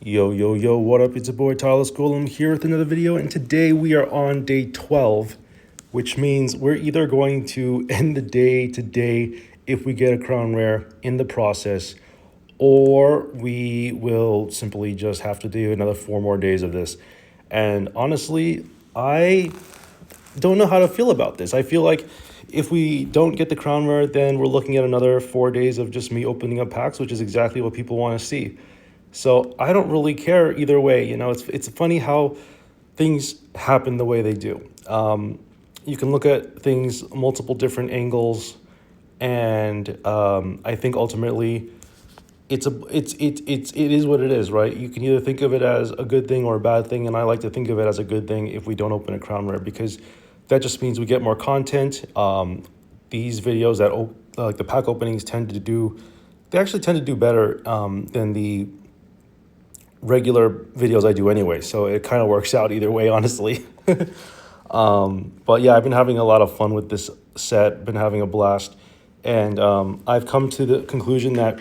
Yo, yo, yo, what up? It's your boy Tyler School. I'm here with another video, and today we are on day 12, which means we're either going to end the day today if we get a crown rare in the process, or we will simply just have to do another 4 more days of this. And honestly, I don't know how to feel about this. I feel like if we don't get the crown rare, then we're looking at another 4 days of just me opening up packs, which is exactly what people want to see. So I don't really care either way. It's funny how things happen the way they do. You can look at things multiple different angles, and I think ultimately it is what it is, right? You can either think of it as a good thing or a bad thing, and I like to think of it as a good thing if we don't open a crown rare, because that just means we get more content. These videos like the pack openings they actually tend to do better than the regular videos I do anyway. So it kind of works out either way, honestly. But yeah, I've been having a lot of fun with this set, been having a blast. And I've come to the conclusion that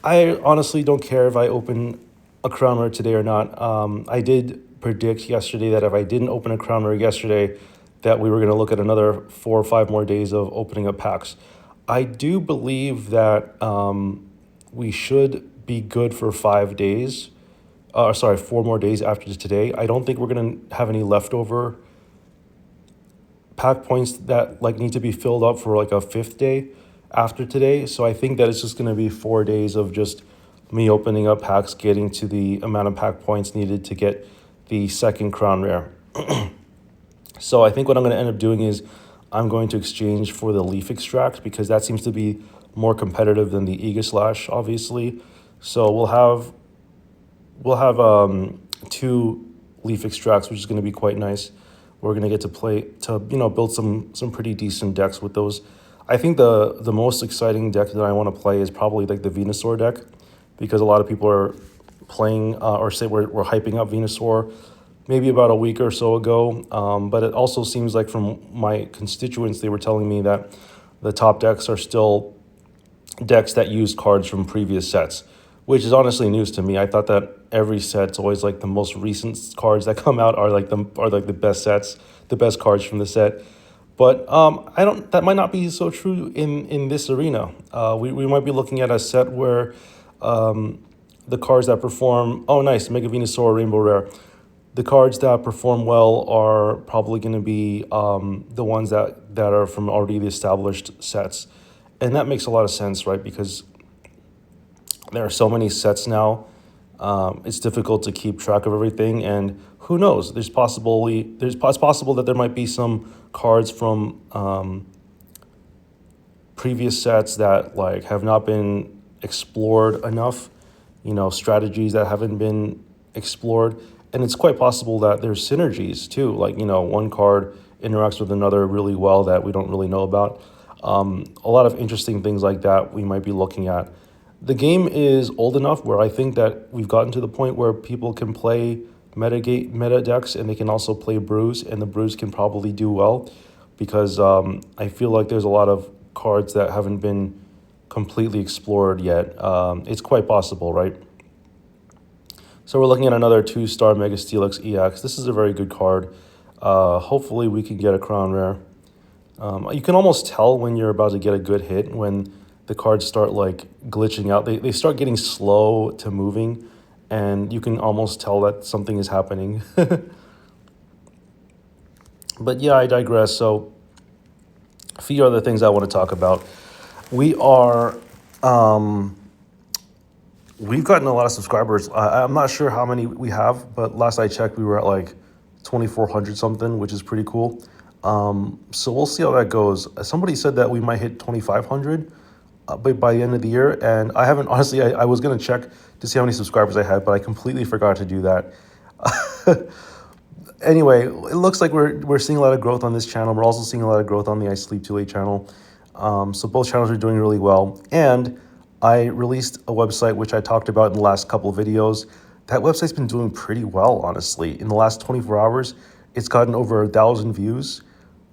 I honestly don't care if I open a crown rare today or not. I did predict yesterday that if I didn't open a crown rare yesterday, that we were going to look at another 4 or 5 more days of opening up packs. I do believe that we should be good for 5 days. Sorry, 4 more days after today. I don't think we're going to have any leftover pack points that need to be filled up for like a fifth day after today. So I think that it's just going to be 4 days of just me opening up packs, getting to the amount of pack points needed to get the second crown rare. So I think what I'm going to end up doing is I'm going to exchange for the Leaf Extract, because that seems to be more competitive than the Aegislash, obviously. So we'll have 2 Leaf Extracts, which is going to be quite nice. We're going to get to build some pretty decent decks with those. I think the most exciting deck that I want to play is probably like the Venusaur deck, because a lot of people are playing or say we're hyping up Venusaur maybe about a week or so ago. But it also seems like from my constituents, they were telling me that the top decks are still decks that use cards from previous sets, which is honestly news to me. I thought that every set's always like the most recent cards that come out are like the best sets, the best cards from the set. But I don't. That might not be so true in this arena. We might be looking at a set where the cards that perform. Oh, nice, Mega Venusaur, Rainbow Rare. The cards that perform well are probably going to be the ones that are from already the established sets. And that makes a lot of sense, right? Because there are so many sets now. It's difficult to keep track of everything, and who knows? It's possible that there might be some cards from previous sets that have not been explored enough. Strategies that haven't been explored, and it's quite possible that there's synergies too. One card interacts with another really well that we don't really know about. A lot of interesting things like that we might be looking at. The game is old enough where I think that we've gotten to the point where people can play meta decks, and they can also play brews, and the brews can probably do well, because I feel like there's a lot of cards that haven't been completely explored yet. It's quite possible, right? So we're looking at another 2-star Mega Steelix EX. This is a very good card. Hopefully we can get a crown rare. You can almost tell when you're about to get a good hit when the cards start glitching out. They start getting slow to moving, and you can almost tell that something is happening. But yeah, I digress. So a few other things I want to talk about. We've gotten a lot of subscribers. I'm not sure how many we have, but last I checked, we were at 2,400 something, which is pretty cool. So we'll see how that goes. Somebody said that we might hit 2,500 by the end of the year, and I haven't, honestly. I was going to check to see how many subscribers I had, but I completely forgot to do that. Anyway, it looks like we're seeing a lot of growth on this channel. We're also seeing a lot of growth on the I Sleep Too Late channel. So both channels are doing really well. And I released a website, which I talked about in the last couple of videos. That website's been doing pretty well, honestly. In the last 24 hours, it's gotten over 1,000 views,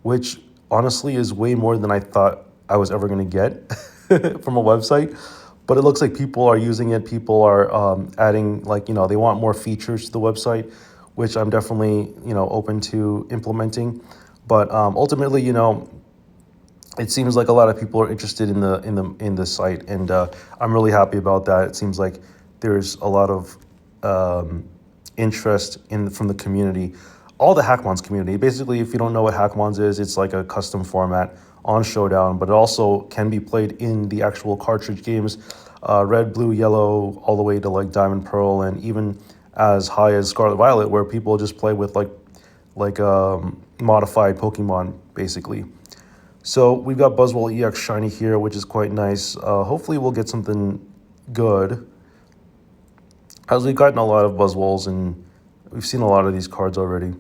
which honestly is way more than I thought I was ever going to get from a website. but it looks like people are using it. People are adding, like, they want more features to the website, which I'm definitely, open to implementing. But ultimately, it seems like a lot of people are interested in the site, and I'm really happy about that. It seems like there's a lot of interest in from the community, all the Hackmons community. Basically, if you don't know what Hackmons is, it's like a custom format on Showdown, but it also can be played in the actual cartridge games, red, blue, yellow, all the way to like Diamond, Pearl, and even as high as Scarlet Violet, where people just play with like modified Pokemon, basically. So we've got Buzzwole EX Shiny here, which is quite nice. Hopefully we'll get something good, as we've gotten a lot of Buzzwoles and we've seen a lot of these cards already.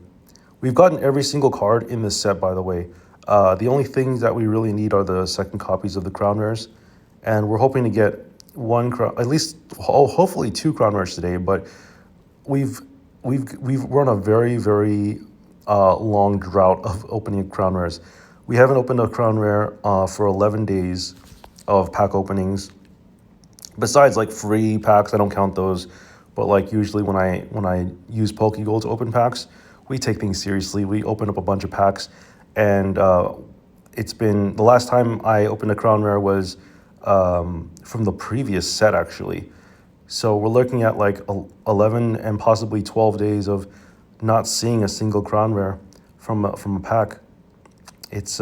We've gotten every single card in this set, by the way. The only things that we really need are the second copies of the Crown Rares, and we're hoping to get one crown, at least, hopefully two Crown Rares today. But we've we're on a very very long drought of opening Crown Rares. We haven't opened a Crown Rare for 11 days of pack openings. Besides like free packs, I don't count those. But like usually when I use Pokegold to open packs, we take things seriously. We open up a bunch of packs, and it's been the last time I opened a Crown Rare was from the previous set actually. So we're looking at like 11 and possibly 12 days of not seeing a single Crown Rare from a pack. It's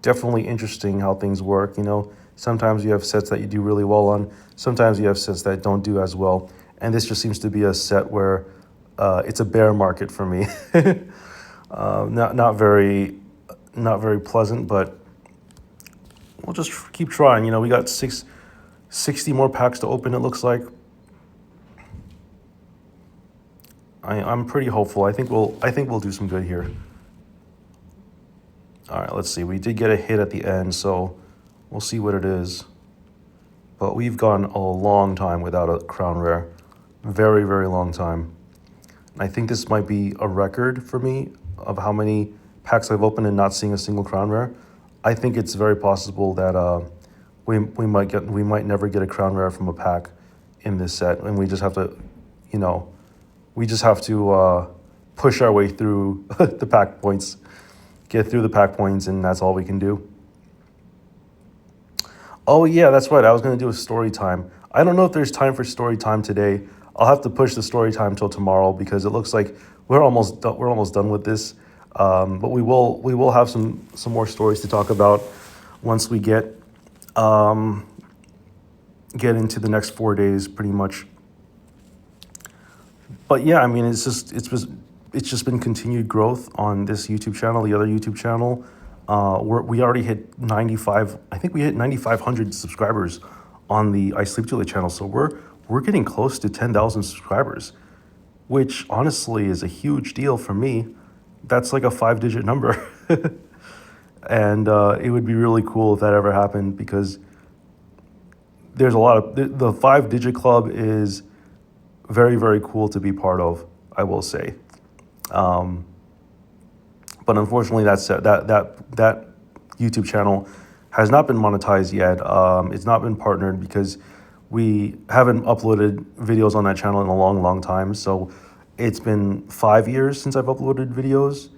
definitely interesting how things work. Sometimes you have sets that you do really well on. Sometimes you have sets that don't do as well. And this just seems to be a set where it's a bear market for me. Not very pleasant, but we'll just keep trying. We got 60 more packs to open, it looks like. I'm pretty hopeful. I think we'll do some good here. All right, let's see. We did get a hit at the end, so we'll see what it is. But we've gone a long time without a Crown Rare. Very, very long time. And I think this might be a record for me of how many packs I've opened and not seeing a single Crown Rare. I think it's very possible that we might never get a Crown Rare from a pack in this set, and we just have to, push our way through the pack points, get through the pack points, and that's all we can do. Oh yeah, that's right. I was going to do a story time. I don't know if there's time for story time today. I'll have to push the story time till tomorrow because it looks like we're almost done with this. But we will have some more stories to talk about once we get into the next 4 days, pretty much. But yeah, I mean, it's just been continued growth on this YouTube channel, the other YouTube channel. We already hit 95. I think we hit 9,500 subscribers on the I Sleep Julie channel. So we're getting close to 10,000 subscribers, which honestly is a huge deal for me. That's like a 5-digit number. And it would be really cool if that ever happened, because there's a lot of the 5-digit club is very, very cool to be part of, I will say. But unfortunately, that YouTube channel has not been monetized yet. It's not been partnered because we haven't uploaded videos on that channel in a long, long time. So it's been 5 years since I've uploaded videos.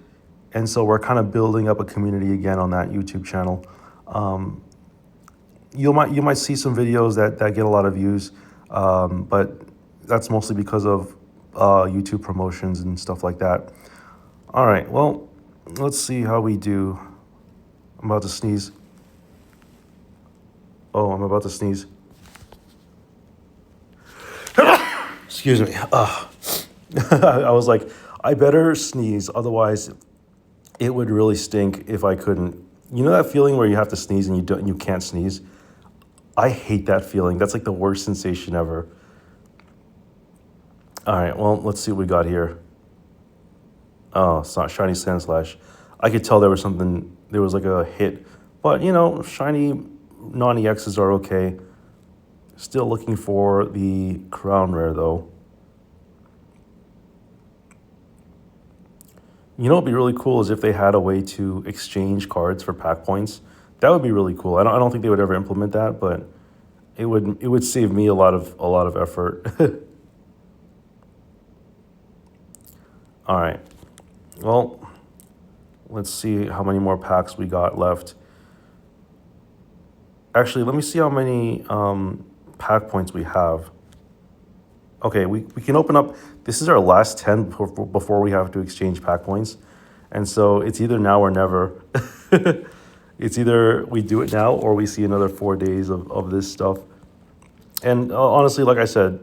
And so we're kind of building up a community again on that YouTube channel. You might see some videos that get a lot of views, but that's mostly because of YouTube promotions and stuff like that. All right, well, let's see how we do. I'm about to sneeze. Oh, I'm about to sneeze. Excuse me. I was like, I better sneeze, otherwise it would really stink if I couldn't. You know that feeling where you have to sneeze and you can't sneeze? I hate that feeling. That's like the worst sensation ever. All right, well, let's see what we got here. Oh, it's not Shiny Sandslash. I could tell there was like a hit. But, Shiny non-EXs are okay. Still looking for the Crown Rare, though. What would be really cool is if they had a way to exchange cards for pack points. That would be really cool. I don't think they would ever implement that, but It would save me a lot of effort. All right. Well, let's see how many more packs we got left. Actually, let me see how many pack points we have. Okay, we can open up. This is our last 10 before we have to exchange pack points. And so it's either now or never. It's either we do it now or we see another 4 days of this stuff. And honestly, like I said,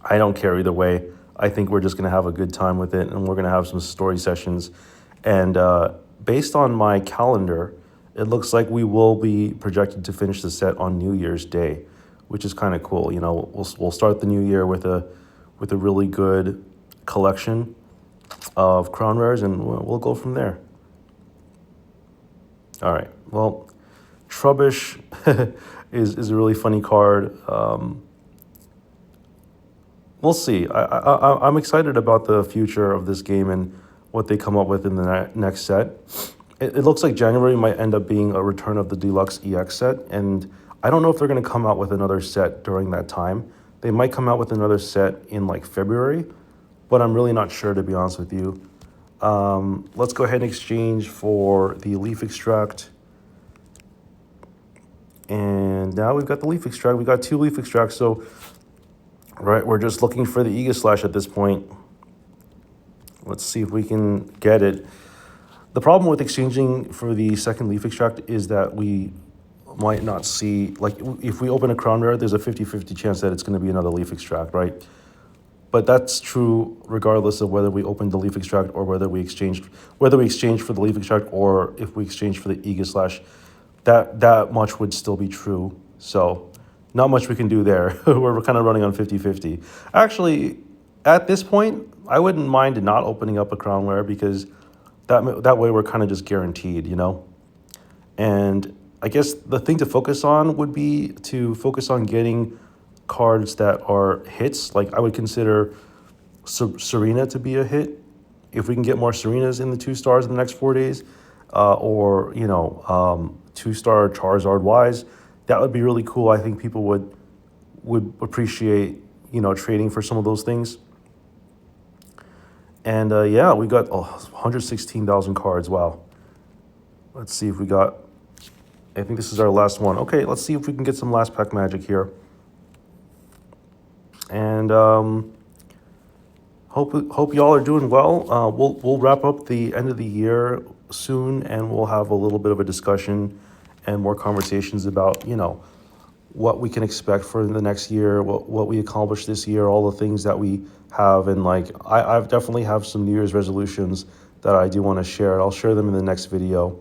I don't care either way. I think we're just going to have a good time with it and we're going to have some story sessions. And based on my calendar, it looks like we will be projected to finish the set on New Year's Day, which is kind of cool. You know, we'll start the new year with a really good collection of Crown Rares and we'll go from there. All right. Well, Trubbish is a really funny card. We'll see. I'm excited about the future of this game and what they come up with in the next set. It looks like January might end up being a return of the Deluxe EX set, and I don't know if they're going to come out with another set during that time. They might come out with another set in like February, but I'm really not sure, to be honest with you. Let's go ahead and exchange for the Leaf Extract. And now we've got the Leaf Extract. We got 2 Leaf Extracts, so right, we're just looking for the Aegislash at this point. Let's see if we can get it. The problem with exchanging for the second Leaf Extract is that we might not see, like, if we open a Crown Rare, there's a 50-50 chance that it's going to be another Leaf Extract, right? But that's true regardless of whether we opened the Leaf Extract or whether we exchanged for the Leaf Extract or if we exchanged for the Aegislash. That much would still be true. So not much we can do there. We're kind of running on 50-50. Actually, at this point, I wouldn't mind not opening up a Crown Rare because that way we're kind of just guaranteed, you know? And I guess the thing to focus on would be to focus on getting cards that are hits. Like I would consider Serena to be a hit. If we can get more Serenas in the 2 stars in the next 4 days, or, 2-star Charizard Ys, that would be really cool. I think people would appreciate, trading for some of those things. And yeah, we got 116,000 cards. Wow. Let's see if we got, I think this is our last one. Okay, let's see if we can get some last pack magic here. And hope y'all are doing well. We'll wrap up the end of the year soon, and we'll have a little bit of a discussion and more conversations about, what we can expect for the next year, what we accomplished this year, all the things that we have. And like, I've definitely have some New Year's resolutions that I do want to share. I'll share them in the next video.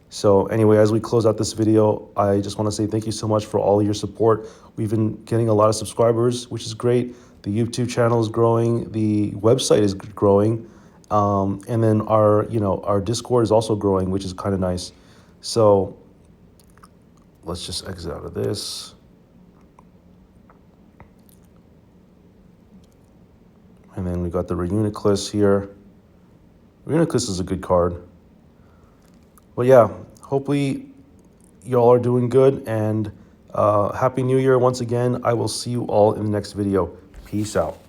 So anyway, as we close out this video, I just want to say thank you so much for all your support. We've been getting a lot of subscribers, which is great. The YouTube channel is growing. The website is growing. And then our Discord is also growing, which is kind of nice. So let's just exit out of this. And then we got the Reuniclus here. Reuniclus is a good card. But yeah, hopefully y'all are doing good, and Happy New Year once again. I will see you all in the next video. Peace out.